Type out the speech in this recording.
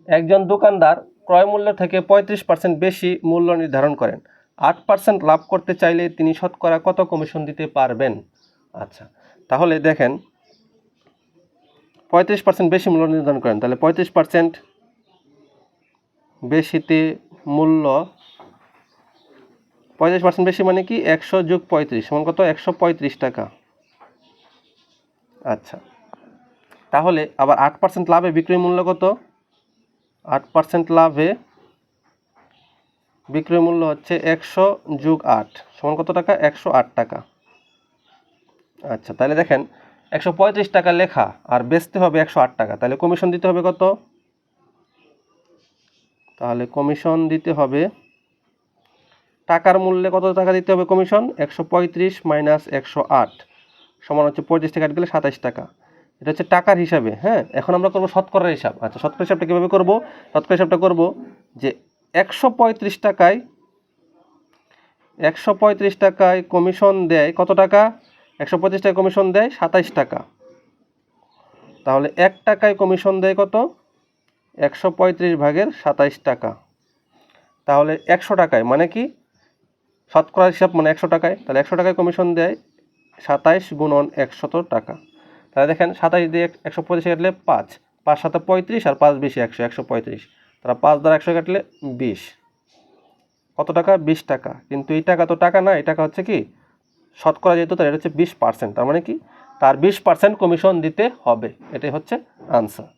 একজন দোকানদার ক্রয় মূল্য থেকে 35% বেশি মূল্য নির্ধারণ করেন। 8% লাভ করতে চাইলে তিনি শতকরা কত কমিশন দিতে পারবেন? আচ্ছা, তাহলে দেখেন 35% বেশি মূল্য নির্ধারণ করেন, তাহলে 35% বেশিতে মূল্য 35% বেশি মানে কি 100 যোগ 35 সমান কত? 135 টাকা। আচ্ছা, তাহলে আবার 8% লাভে বিক্রয় মূল্য কত? 8% লাভে বিক্রয় মূল্য হচ্ছে 100 যোগ 8 সমান কত টাকা? 108 টাকা। আচ্ছা, তাহলে দেখেন 135 টাকা লেখা আর বেচতে হবে 108 টাকা, তাহলে কমিশন দিতে হবে কত? তাহলে কমিশন দিতে হবে টাকার মূল্যে কত টাকা দিতে হবে কমিশন? 135 মাইনাস 108 সমান হচ্ছে 35 টাকা গেলে 27 টাকা। এটা হচ্ছে টাকার হিসাবে। হ্যাঁ, এখন আমরা করবো শতকরার হিসাব। আচ্ছা, শতকরা হিসাবটা কীভাবে করবো? শতকরা হিসাবটা করবো যে 135 টাকায় কমিশন দেয় কত টাকা? 135 টাকায় কমিশন দেয় 27 টাকা। তাহলে 1 টাকায় কমিশন দেয় কত? 135 ভাগের 27 টাকা। তাহলে 100 টাকায় মানে কি শতকরা হিসাব মানে 100 টাকায়, তাহলে 100 টাকায় কমিশন দেয় 27 গুণন 100 টাকা। তাহলে দেখেন 27 দিয়ে 135 কাটলে 5, 5 7 35 আর 5 বেশি 100, 135। তারা 5 দ্বারা 100 কাটলে 20। কত টাকা? 20 টাকা। কিন্তু এই টাকা তো টাকা না, এই টাকা হচ্ছে কি শতকরা, যেহেতু তার এটা হচ্ছে 20%, তার মানে কি তার 20% কমিশন দিতে হবে। এটাই হচ্ছে আনসার।